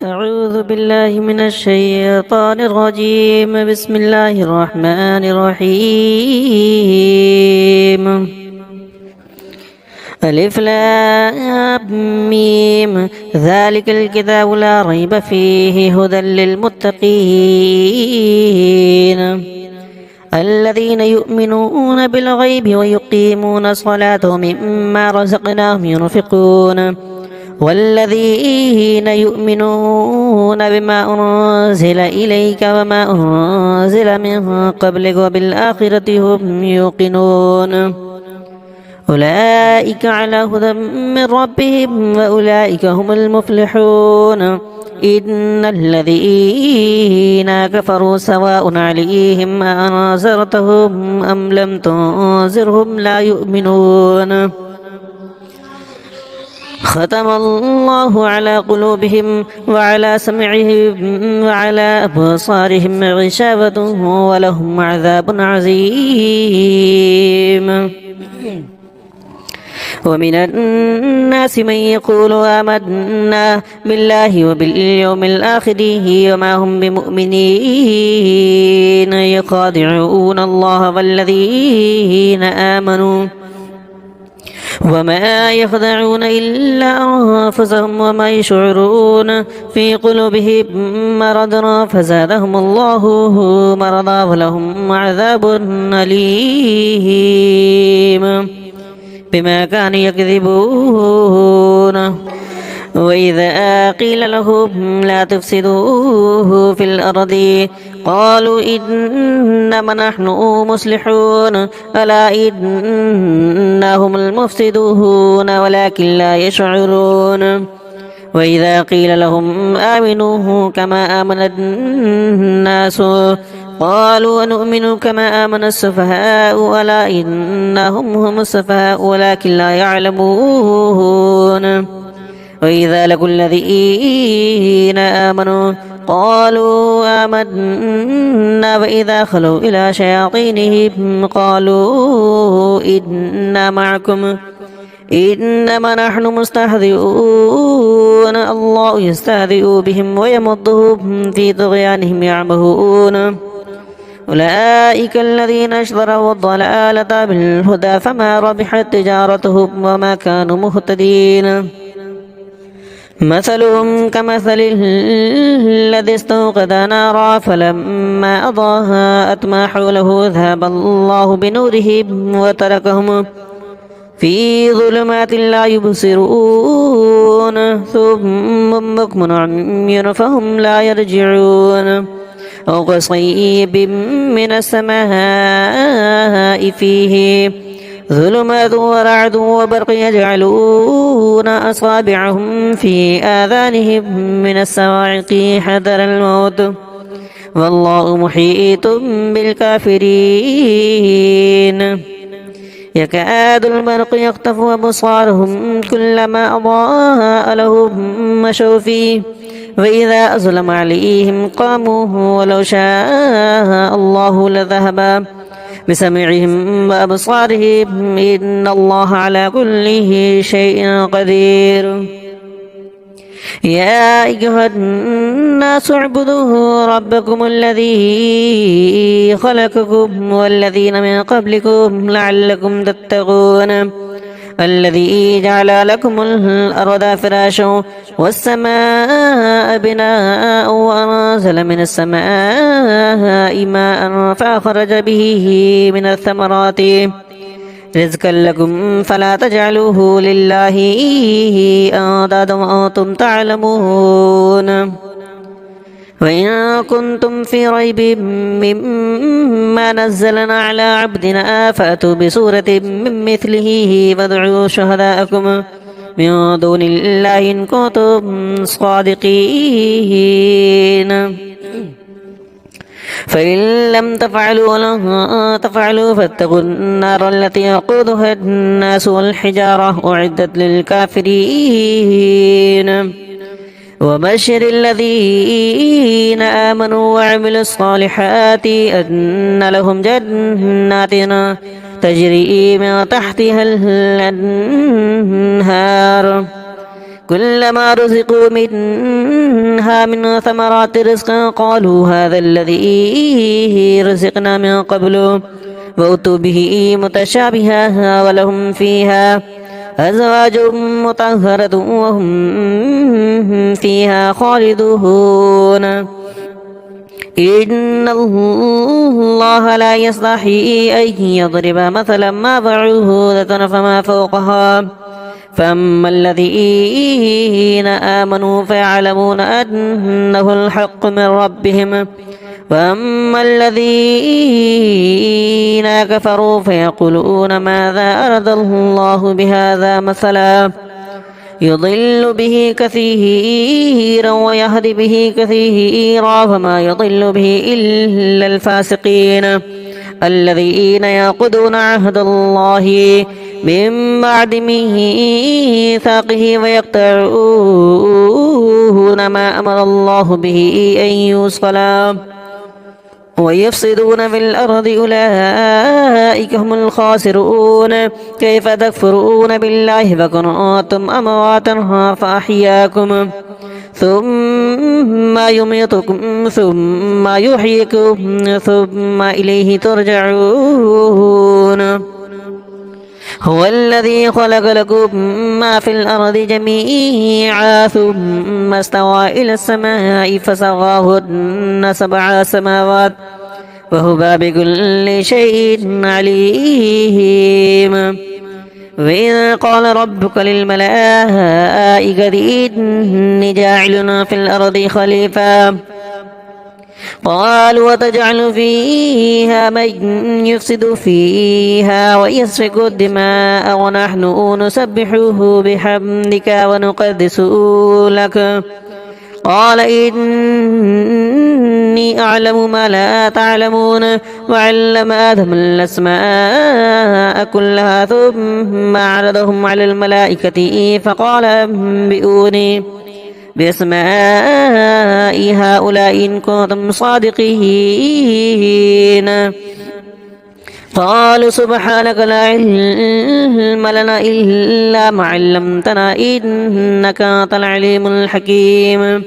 أعوذ بالله من الشيطان الرجيم. بسم الله الرحمن الرحيم. ألف لام ميم ذلك الكتاب لا ريب فيه هدى للمتقين الذين يؤمنون بالغيب ويقيمون الصلاة ومما رزقناهم ينفقون والذين يؤمنون بما أنزل إليك وما أنزل من قبلك وبالآخرة هم يوقنون أولئك على هدى من ربهم وأولئك هم المفلحون. إن الذين كفروا سواء عليهم أنذرتهم أم لم تنذرهم لا يؤمنون. ختم الله على قلوبهم وعلى سمعهم وعلى أبصارهم غشاوة ولهم عذاب عظيم. ومن الناس من يقول آمنا بالله وباليوم الآخر وما هم بمؤمنين يخادعون الله والذين آمنوا وما يخدعون إلا أنفسهم وما يشعرون في قلوبهم مرض فزادهم الله مرضا ولهم عذاب أليم بما كانوا يكذبون. وإذا قيل لهم لا تفسدوا في الأرض قالوا إنما نحن مصلحون ألا إنهم المفسدون ولكن لا يشعرون. وإذا قيل لهم آمنوا كما آمن الناس قالوا ونؤمن كما آمن السفهاء ألا إنهم هم السفهاء ولكن لا يعلمون. وإذا لقوا الذين آمنوا قالوا آمنا وإذا خلوا إلى شياطينهم قالوا إنا معكم إنما نحن مستهزئون الله يستهزئ بهم ويمدهم في طغيانهم يعمهون. أولئك الذين اشتروا الضلالة بالهدى فما ربحت تجارتهم وما كانوا مهتدين. مثلهم كمثل الذي استوقد نارا فلما أضاءت ما حوله ذهب الله بنورهم وتركهم في ظلمات لا يبصرون ثم بكم عمي فهم لا يرجعون. أو كصيب من السماء فيه ظلمات ورعد وبرق يجعلون أصابعهم في آذانهم من الصواعق حذر الموت والله محيط بالكافرين. يكاد البرق يخطف أبصارهم كلما أضاء لهم مشوا فيه وإذا أظلم عليهم قاموا ولو شاء الله لذهب بسمعهم وأبصارهم إن الله على كل شيء قدير. يا أيها الناس اعبدوا ربكم الذي خلقكم والذين من قبلكم لعلكم تتقون الذي جعل لكم الأرض فراشا والسماء بناء وأنزل من السماء ماء فأخرج به من الثمرات رزقا لكم فلا تجعلوه لله أندادا وأنتم تعلمون. وإن كنتم في ريب مما نزلنا على عبدنا فأتوا بسورة من مثله وادعوا شهداءكم من دون الله إن كنتم صادقين. فإن لم تفعلوا ولن تفعلوا فاتقوا النار التي وقودها الناس والحجارة أعدت للكافرين. وبشر الذين آمنوا وعملوا الصالحات أن لهم جنات تجري من تحتها الأنهار كلما رزقوا منها من ثمرات رزقا قالوا هذا الذي رزقنا من قبل وأتوا به متشابها ولهم فيها أزواج مطهرة وهم فيها خالدون إن الله لا يستحيي أن يضرب مثلا ما بعوضة فما فوقها فأما الذين آمنوا فيعلمون أنه الحق من ربهم وأما الذين كفروا فيقولون ماذا أراد الله بهذا مثلا يضل به كثيرا ويهدي به كثيرا فما يضل به إلا الفاسقين الذين ينقضون عهد الله من بعد ميثاقه ويقطعون ما أمر الله به أن يوصل ويفسدون في الأرض أولئك هم الخاسرون كيف تكفرون بالله وكنتم أمواتا فأحياكم ثم يميتكم ثم يحييكم ثم إليه ترجعون هو الذي خلق لكم ما في الأرض جميعا ثم استوى إلى السماء فسواهن 7 سماوات وهو بكل شيء عليم وإذ قال ربك للملائكة إني جاعل في الأرض خليفة قالوا وتجعل فيها من يفسد فيها ويسفك الدماء ونحن نسبح بحمدك ونقدس لك قال إني أعلم ما لا تعلمون وعلم آدم الأسماء كلها ثم عرضهم على الملائكة فقال أنبئوني بأسماء هؤلاء إن كنتم صادقين قالوا سبحانك لا علم لنا إلا ما علمتنا إنك أنت العليم الحكيم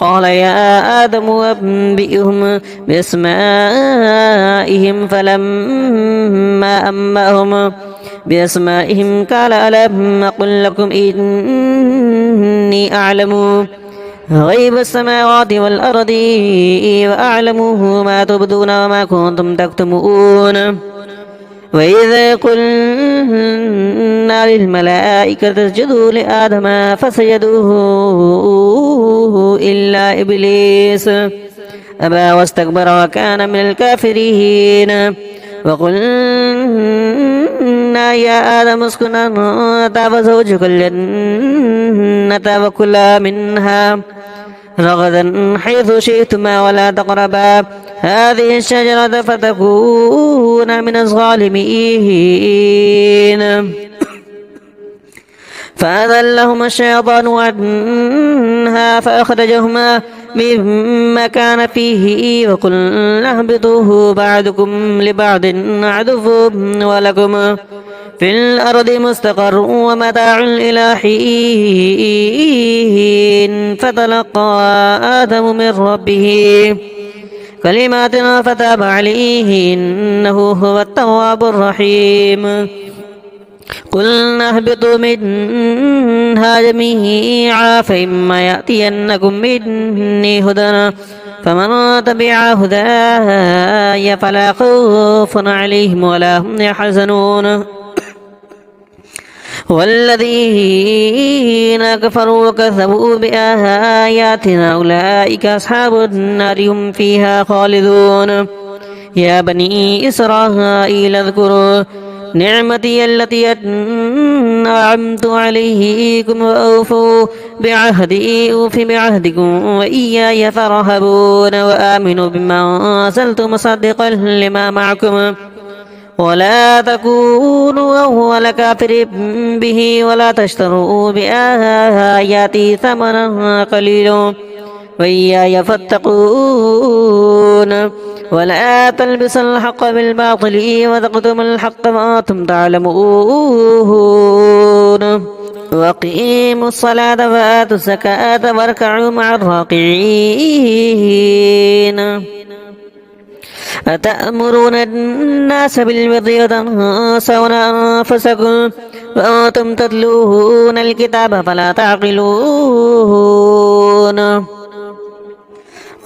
قال يا آدم أنبئهم بأسمائهم فلما أنبأهم بأسمائهم قال ألم أقل لكم إني أعلم غيب السماوات والأرض وأعلم ما تبدون وما كنتم تكتمون وإذا قلنا للملائكة اسجدوا لآدم فسجدوا إلا إبليس أبى واستكبر وكان من الكافرين وقلنا يا آدم اسكن أنت وزوجك الجنة وكلا منها رغدا حيث شئتما ولا تقربا هذه الشجرة فتكونا من الظالمين فأذلهما الشيطان عنها فأخرجهما مما كان فيه وقلنا اهبطوا بعضكم لبعض عدو ولكم في الأرض مستقر ومتاع إلى حين فتلقى آدم من ربه كلمات فتاب عليه إنه هو التواب الرحيم قلنا اهبطوا منها جميعا فإما يأتينكم مني هدى فمن تبع هداي فلا خوف عليهم ولا هم يحزنون والذين كفروا وكذبوا بآياتنا أولئك أصحاب النار هم فيها خالدون يا بني إسرائيل اذكروا نعمتي التي أنعمت عليكم وأوفوا بعهدي أوف بعهدكم وإياي فارهبون وآمنوا بما أنزلت مصدقا لما معكم ولا تكونوا أول كافر به ولا تشتروا بآياتي ثمنا قليلا وإياي فاتقون ولا تلبسوا الحق بالباطل وتكتموا الحق وأنتم تعلمون وأقيموا الصلاة وآتوا الزكاة واركعوا مع الراكعين أتأمرون الناس بالبر وتنسون أنفسكم وأنتم تتلون الكتاب فلا تعقلون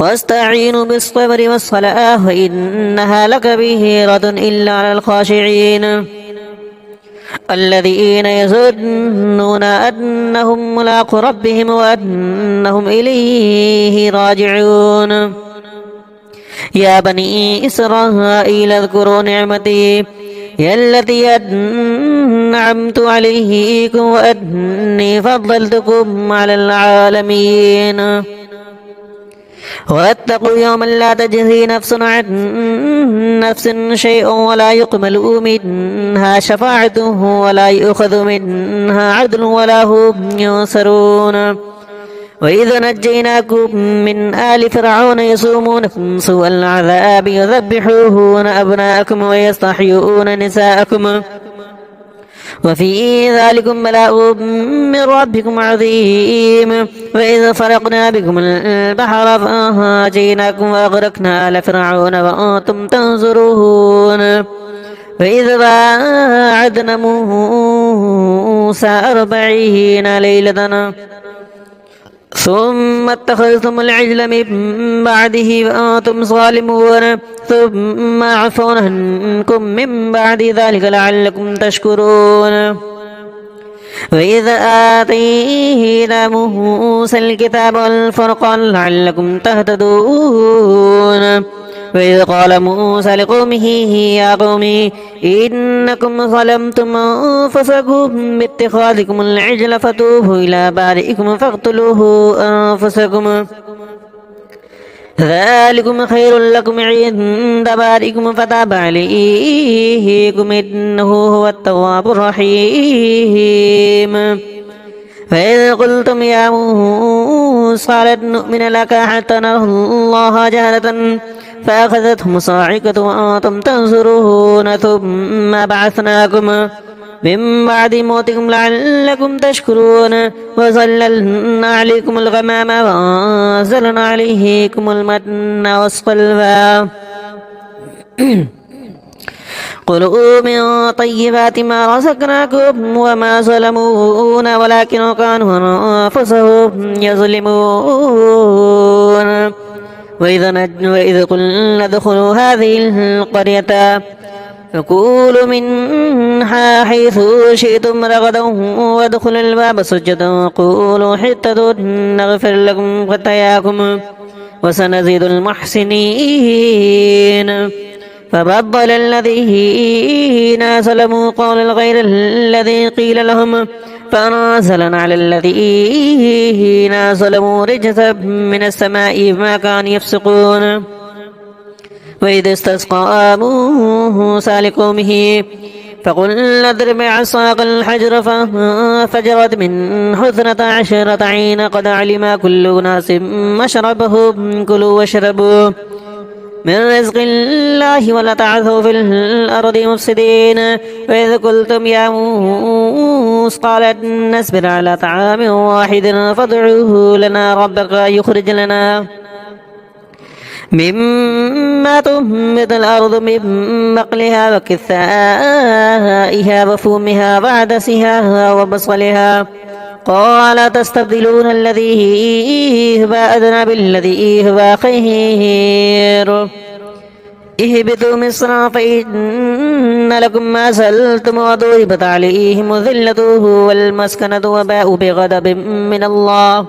واستعينوا بالصبر والصلاة وإنها لكبيرة إلا على الخاشعين الذين يظنون أنهم ملاقو ربهم وأنهم إليه راجعون يا بني إسرائيل اذكروا نعمتي التي أنعمت عليكم وأني فضلتكم على العالمين واتقوا يوما لا تجزي نفس عن نفس شيئا ولا يقبل منها شفاعة ولا يؤخذ منها عدل ولا هم ينصرون وإذا نجيناكم من آل فرعون يسومونكم سوء العذاب يذبحون أبناءكم ويستحيون نساءكم وفي ذلكم بلاء من ربكم عظيم وإذا فرقنا بكم البحر فأنجيناكم وأغرقنا آل فرعون وأنتم تنظرون وإذا واعدنا موسى 40 ليلة ثم اتخذتم العجل من بعده وأنتم ظالمون ثم عفونا عنكم من بعد ذلك لعلكم تشكرون وإذا آتينا موسى الكتاب والفرقان لعلكم تهتدون وإذ قال موسى لقومه يا قوم إنكم ظلمتم أنفسكم باتخاذكم العجل فتوبوا إلى بارئكم فاقتلوه أنفسكم ذلكم خير لكم عند بارئكم فتاب عليكم إنه هو التواب الرحيم فإذ قلتم يا موسى لن نؤمن لك حتى نرى الله جهرة فأخذتهم صاعقة وأنتم تنظرون ثم بعثناكم من بعد موتكم لعلكم تشكرون وظللنا عليكم الغمام وأنزلنا عليكم المن والسلوى كلوا من طيبات ما رزقناكم وما ظلمونا ولكن كانوا أنفسهم يظلمون وإذ قلنا ادخلوا هذه القرية فكولوا منها حيث شئتم رغدا وادخلوا الباب سجدا وقولوا حتة نغفر لكم خطاياكم وسنزيد المحسنين فبدل الذين ظلموا قولا غير الذي قيل لهم فأنزلنا على الذين ظلموا رجزا من السماء بما كانوا يفسقون وإذ استسقى موسى لقومه فقلنا اضرب بعصاك الحجر فانفجرت منه 12 عين قد علم كل أناس مشربهم كلوا واشربوا من رزق الله ولا تعثوا في الأرض مفسدين وإذ قلتم يا موسى قالت نصبر على طعام واحد فادعوه لنا ربك يخرج لنا مما تنبت الأرض من بقلها وكثائها وفومها وعدسها وبصلها قال تستبدلون الذي هو أدنى بالذي هو خير اهبطوا مصر فإن لكم ما سألتم وضربت عليهم الذلة والمسكنة وباءوا بغضب من الله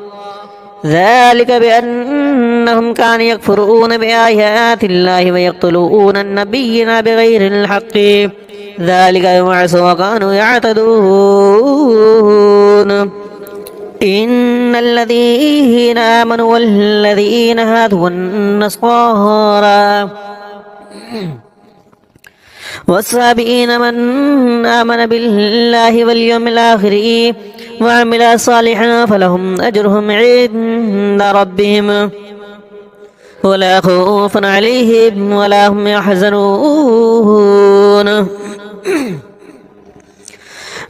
ذلك بأنهم كانوا يكفرون بآيات الله ويقتلون النبيين بغير الحق ذلك يبعث وكانوا يعتدون إن الذين آمنوا والذين هادوا والنصارى والسابئين من آمن بالله واليوم الآخر وعمل صالحا فلهم أجرهم عند ربهم ولا خوف عليهم ولا هم يحزنون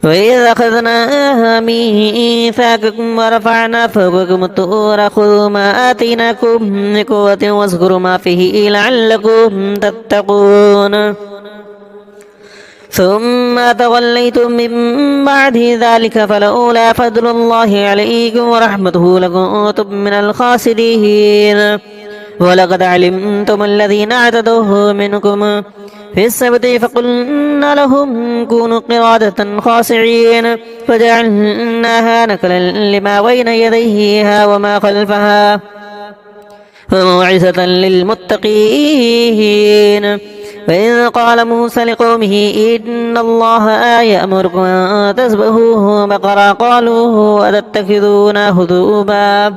وإذ أخذنا ميثاقكم ورفعنا فوقكم الطور خذوا ما آتيناكم بقوة واذكروا ما فيه لعلكم تتقون ثم توليتم من بعد ذلك فلولا فضل الله عليكم ورحمته لكنتم من الخاسرين ولقد علمتم الذين اعتدوا منكم في السبت فقلنا لهم كونوا قردة خاسعين فجعلناها نكلا لما بين يديها وما خلفها وموعظة للمتقين وإذ قال موسى لقومه إن الله يأمركم أن تذبحوا بقرة قالوا أتتخذونا هزوا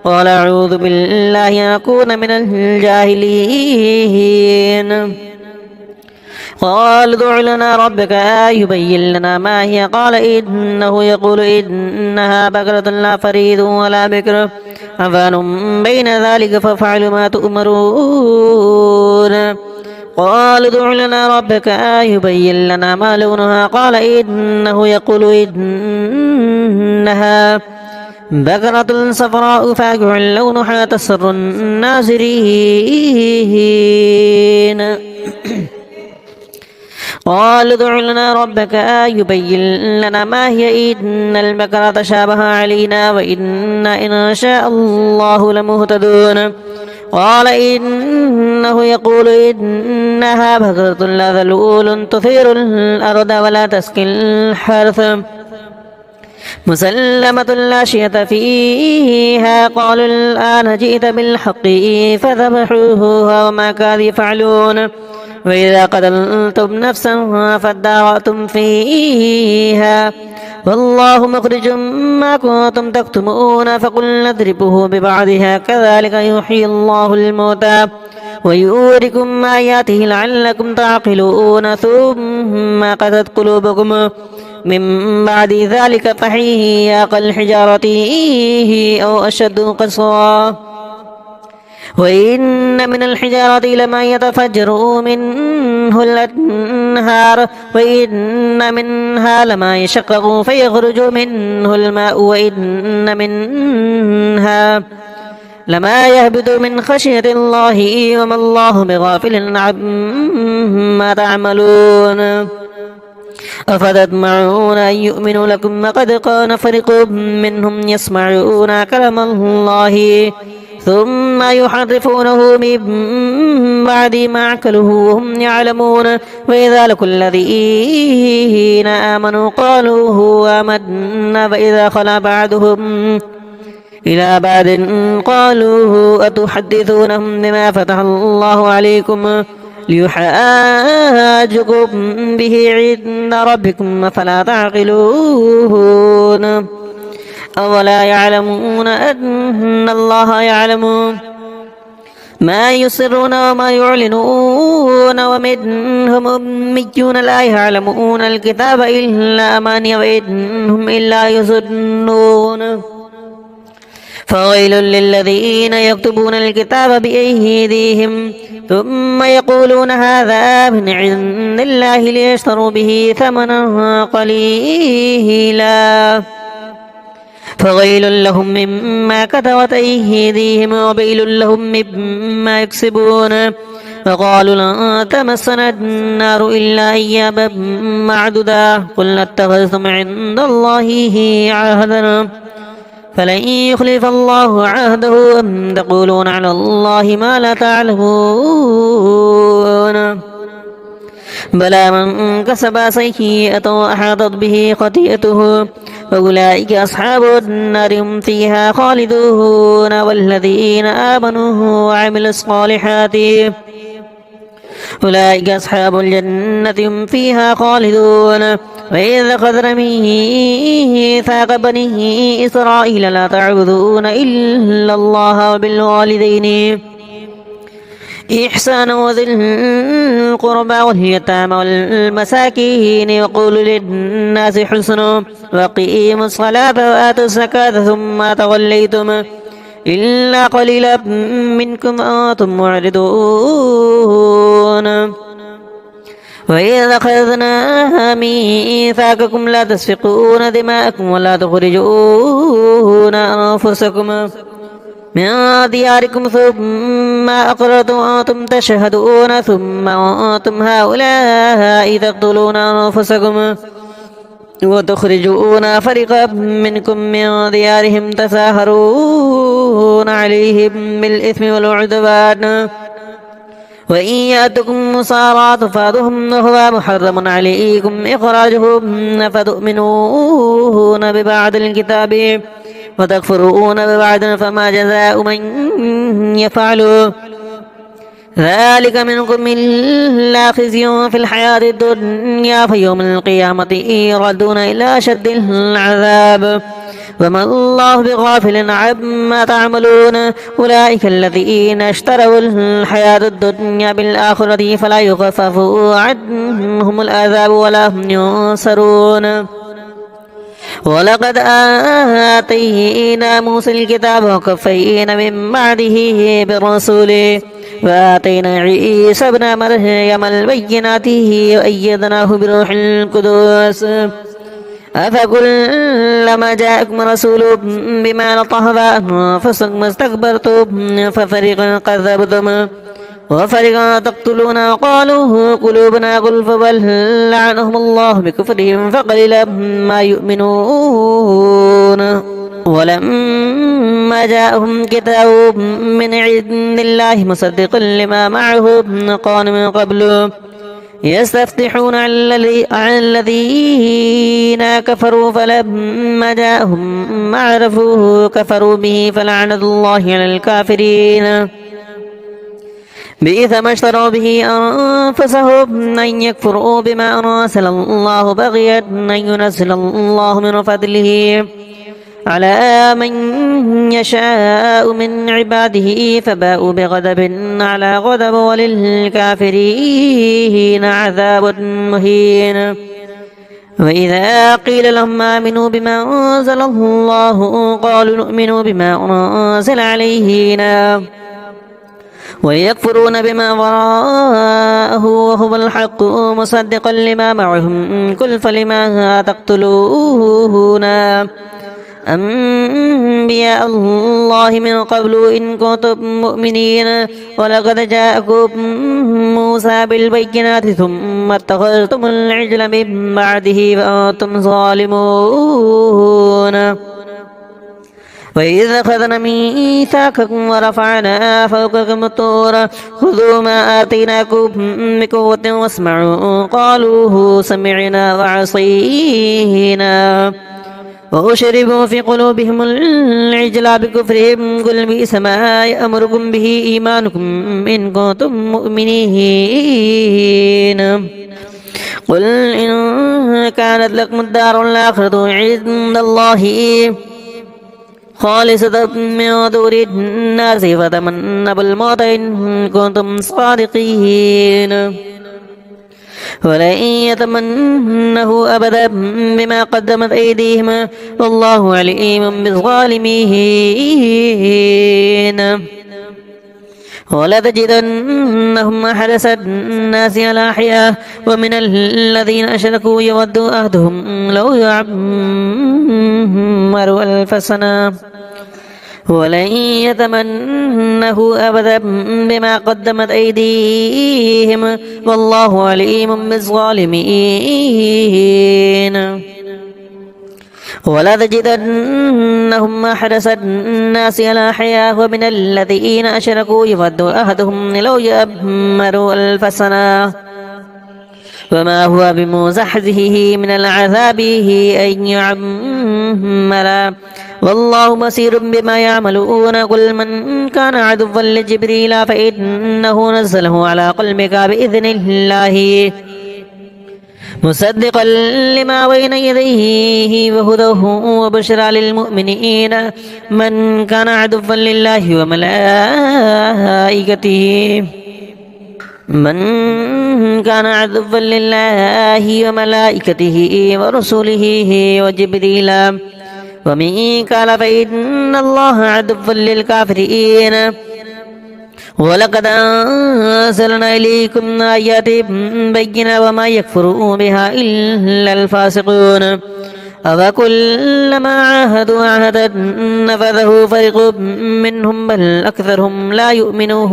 قال أعوذ بالله أن أكون من الجاهلين قال ادع لنا ربك يبين لنا ما هي قال إنه يقول إنها بقرة لا فريد ولا بكر أفان بين ذلك فافعلوا ما تؤمرون قال ادع لنا ربك يبين لنا ما لونها قال إنه يقول إنها بقرة صفراء فاقع لونها تسر الناظرين قال ادع لنا ربك يبين لنا ما هي إن البقرة تشابه علينا وإنا إن شاء الله لمهتدون قال إنه يقول إنها بقرة لا ذلول تثير الأرض ولا تسقي الحرث مسلمة لا شية فيها قالوا الآن جئت بالحق فذبحوها وما كانوا يفعلون وإذا قتلتم نفسا فادارأتم فيها والله مخرج ما كنتم تكتمون فقلنا اضربوه ببعضها كذلك يحيي الله الموتى ويوريكم آياته لعلكم تعقلون ثم قست قلوبكم من بعد ذلك فهي كالحجارة أو أشد قسوة وإن من الحجارة لما يتفجر منه الأنهار وإن منها لما يشقق فيخرج منه الماء وإن منها لما يهبط من خشية الله وما الله بغافل عما تعملون أفتطمعون أن يؤمنوا لكم وقد كان فريق منهم يسمعون كلام الله ثم يحرفونه من بعد ما عقلوه وهم يعلمون وإذا لقوا الذين آمنوا قالوا آمنا فإذا خلا بعضهم إلى بعد قالوا أتحدثونهم بما فتح الله عليكم ليحاجكم به عند ربكم فلا تعقلون أولا يعلمون أن الله يعلم ما يسرون وما يعلنون ومنهم أميون لا يعلمون الكتاب إلا أماني وإنهم إلا يظنون فويل للذين يكتبون الكتاب بأيديهم ثم يقولون هذا من عند الله ليشتروا به ثمنا قليلا فويل لهم مما كتبت أيديهم وويل لهم مما يكسبون وقالوا لن تمسنا النار إلا أياما معدودا قل اتخذتم عند الله عهدا فلن يخلف الله عهده أم تقولون على الله ما لا تعلمون بلى من كسب سيئة وأحاطت به خطيئته فأولئك أصحاب النار هم فيها خالدون والذين آمنوا وعملوا الصالحات أولئك أصحاب الجنة هم فيها خالدون وإذ أخذنا ميثاق بني إسرائيل لا تعبدون إلا الله وبالوالدين إحسانا وذي القربى واليتامى والمساكين وقولوا للناس حسنا وأقيموا الصلاة وآتوا الزكاة ثم توليتم إلا قليلا منكم أنتم معرضون وإذ أخذنا ميثاقكم لا تسفكون دماءكم ولا تخرجون أنفسكم من دياركم ثم أقررتم وأنتم تشهدون ثم أنتم هؤلاء تقتلون أنفسكم وتخرجون فريقا منكم من ديارهم تساهرون عليهم بالإثم والعدوان وإن يأتكم مصارعة فادهم وهو محرم عليكم إخراجهم فتؤمنون ببعض الكتاب وتكفرون ببعض فما جزاء من يفعل ذلك منكم إلا خزي في الحياة الدنيا في يوم القيامة يردون إلى أشد العذاب وما الله بغافل عما تعملون أولئك الذين اشتروا الحياة الدنيا بالآخرة فلا يخفف عنهم العذاب ولا هم ينصرون ولقد آتينا موسى الكتاب وكفينا من بعده بالرسول وآتينا عيسى ابن مريم البينات وأيدناه بروح القدس أفكلما جاءكم رسول بما لا تهوى أنفسكم استكبرتم ففريقا كذبتم وفريقا تقتلون وقالوا قلوبنا غلف بل لعنهم الله بكفرهم فقليلا ما يؤمنون ولما جاءهم كتاب من عند الله مصدقا لما معهم قالوا من قبل يستفتحون على الذين كفروا فلما جاءهم ما عرفوه كفروا به فلعنة الله على الكافرين بئس ما اشتروا به أنفسهم أن يكفروا بما أنزل الله بغيا أن ينزل الله من فضله على من يشاء من عباده فباءوا بغضب على غضب وللكافرين عذاب مهين وإذا قيل لهم آمنوا بما أنزل الله قالوا نؤمن بما أنزل علينا ويكفرون بما وراءه وهو الحق مصدقا لما معهم قل فلما تقتلون أنبياء الله من قبل إن كنتم مؤمنين ولقد جاءكم موسى بالبينات ثم اتخذتم العجل من بعده وأنتم ظالمون وإذ أخذنا ميثاقكم ورفعنا فوقكم الطور خذوا ما آتيناكم بقوة واسمعوا قالوا سمعنا وعصينا وأشربوا في قلوبهم العجل بكفرهم قل بئس ما يأمركم به إيمانكم إن كنتم مؤمنين قل إن كانت لكم الدار الآخرة عند الله خالصة من دون الناس فتمنوا بالموت إن كنتم صادقين ولن يتمنه أبدا بما قدمت أيديهم والله عليم بالظالمين ولتجدنهم أحرص الناس على حياة ومن الذين أشركوا يود أحدهم لو يعمر ألف سنة ولن يتمنه أبدا بما قدمت أيديهم والله عليم بالظالمين ولتجدنهم أحرص الناس على حياة ومن الذين أشركوا يود أحدهم لو يعمر ألف سنة وما هو بمزحزحه من العذاب أن يعمر والله بصير بما يعملون قل من كان عدوا لجبريل فإنه نزله على قلبك بإذن الله مصدقا لما بين يديه وهدى وبشرى للمؤمنين من كان عدوا لله وملائكته ورسله وجبريل وميكال فإن الله عدو للكافرين ولقد أنزلنا إليكم آيات بينات وما يكفر بها إلا الفاسقون أفكلما عاهدوا عهدا نفذه فريق منهم بل أكثرهم لا يؤمنون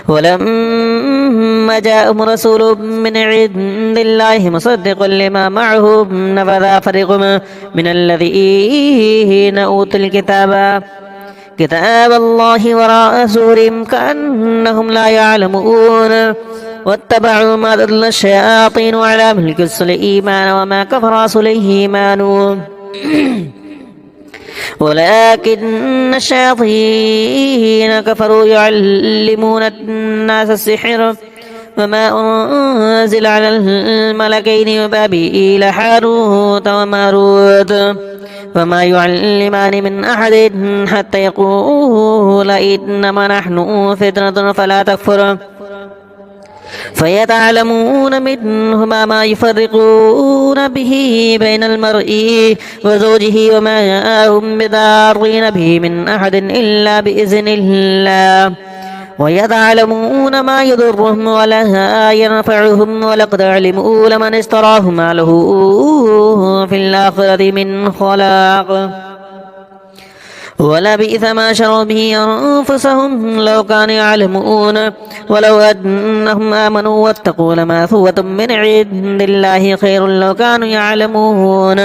ولما جاءهم رسول من عند الله مصدق لما معهم نبذ فريق من الذين أوتوا كتاب الله وراء ظهورهم كأنهم لا يعلمون واتبعوا ما تتلو الشياطين على ملك سليمان وما كفر سليمان ولكن الشياطين كفروا يعلمون الناس السحر وما أنزل على الملكين ببابل هاروت وماروت وما يعلمان من أحد حتى يقول إنما نحن فتنة فلا تكفر فيتعلمون منهما ما يفرقون به بين المرء وزوجه وما هم بضارين به من أحد إلا بإذن الله ويتعلمون ما يضرهم ولا ينفعهم ولقد علموا لمن اشتراه ما له في الآخرة من خلاق ولبئس ما شروا به أنفسهم لو كانوا يعلمون ولو أنهم آمنوا واتقوا لمثوبة من عند الله خير لو كانوا يعلمون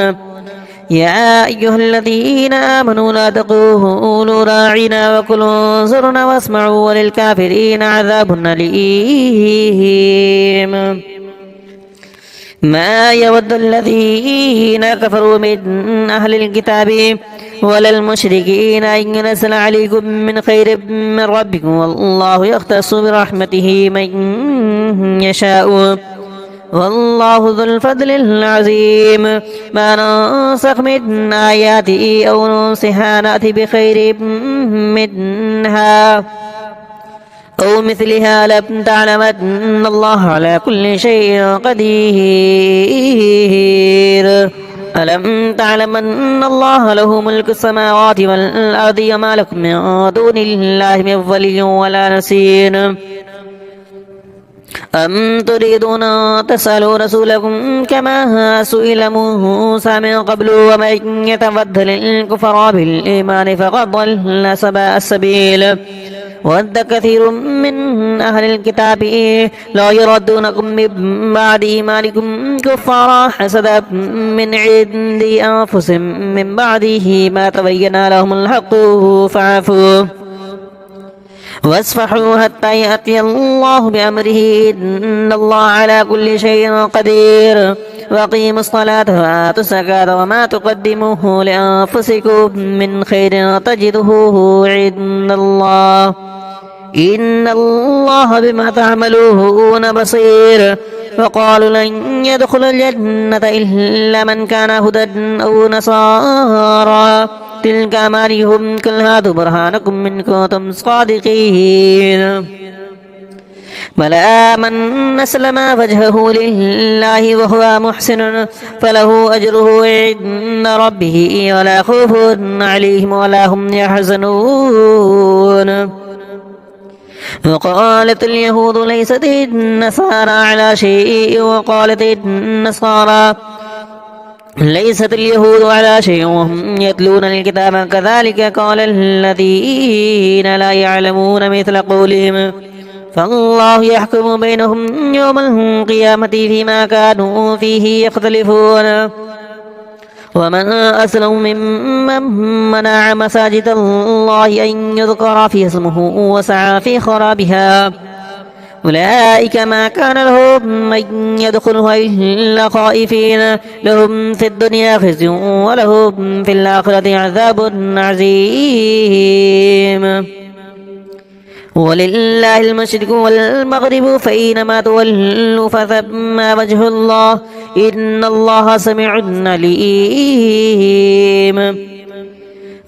يا أيها الذين آمنوا لا تقولوا راعنا وكلوا انظرنا واسمعوا وللكافرين عذاب أليم ما يود الذين كفروا من أهل الكتاب ولا المشركين أن ينزل عليكم من خير من ربكم والله يختص برحمته من يشاء والله ذو الفضل العظيم ما ننسخ من آياته أو ننسها نأتي بخير منها أو مثلها لم تعلم أن الله على كل شيء قدير ألم تعلم أن الله له ملك السماوات والأرض وما لكم من دون الله من ولي ولا نصير أم تريدون أن تسألوا رسولكم كما سئل موسى من قبل ومن يتبدل الكفر بالإيمان فقد ضل سواء السبيل ود كثير من أهل الكتاب لا يردونكم من بعد إيمانكم كفارا حسدا من عند أنفسهم من بعده ما تبين لهم الحق فاعفوا واصفحوا حتى يأتي الله بأمره إن الله على كل شيء قدير وأقيموا الصلاة وآتوا الزكاة وما تقدموه لأنفسكم من خير تجده عند الله إن الله بما تعملون بصير وقالوا لن يدخل الجنة إلا من كان هدى أو نصارى تلك أمانيهم قل هاتوا برهانكم إن كنتم صادقين بلى من أسلم وجهه لله وهو محسن فله أجره عند ربه ولا خوف عليهم ولا هم يحزنون وقالت اليهود ليست النصارى على شيء وقالت النصارى ليست اليهود على شيء وهم يتلون الكتاب كذلك قال الذين لا يعلمون مثل قولهم فالله يحكم بينهم يوم القيامة فيما كانوا فيه يختلفون ومن أسلم ممن منع مساجد الله أن يذكر فيها اسمه وسعى في خرابها أولئك ما كان لهم أن يدخلها إلا خائفين لهم في الدنيا خزي ولهم في الآخرة عذاب عظيم ولله المشرق والمغرب فأينما تولوا فثم وجه الله إن الله سميع عليم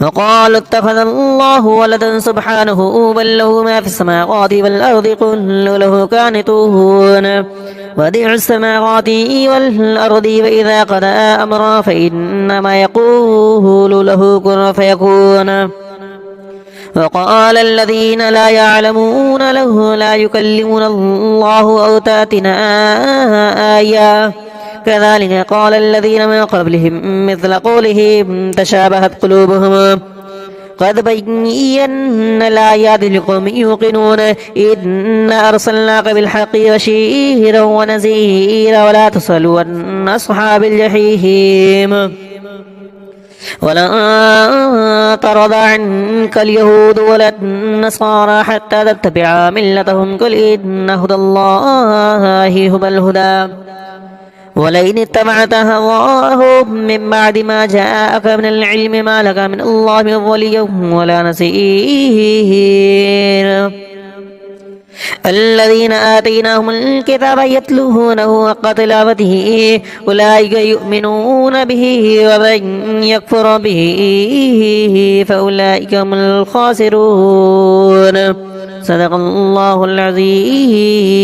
وقالوا اتخذ الله ولدا سبحانه بل له ما في السماوات والأرض كل له قانتون بديع السماوات والأرض وإذا قضى أمرا فإنما يقول له كن فيكون وقال الذين لا يعلمون له لا يكلمون الله أو تأتنا آية كذلك قال الذين من قبلهم مثل قولهم تشابهت قلوبهم قد بينا الآيات لقوم يوقنون إنا أرسلناك بالحق بشيرا ونذيرا ولا تسألوا عن أصحاب الجحيم ولا ترضى عنك اليهود ولا النصارى حتى تتبع ملتهم قل إن هدى الله هو الهدى ولئن اتبعت هواهم من بعد ما جاءك من العلم ما لك من الله من ولي ولا نصير الذين آتيناهم الكتاب يتلونه حق تلاوته أولئك يؤمنون به ومن يكفر به فأولئك هم الخاسرون صدق الله العظيم.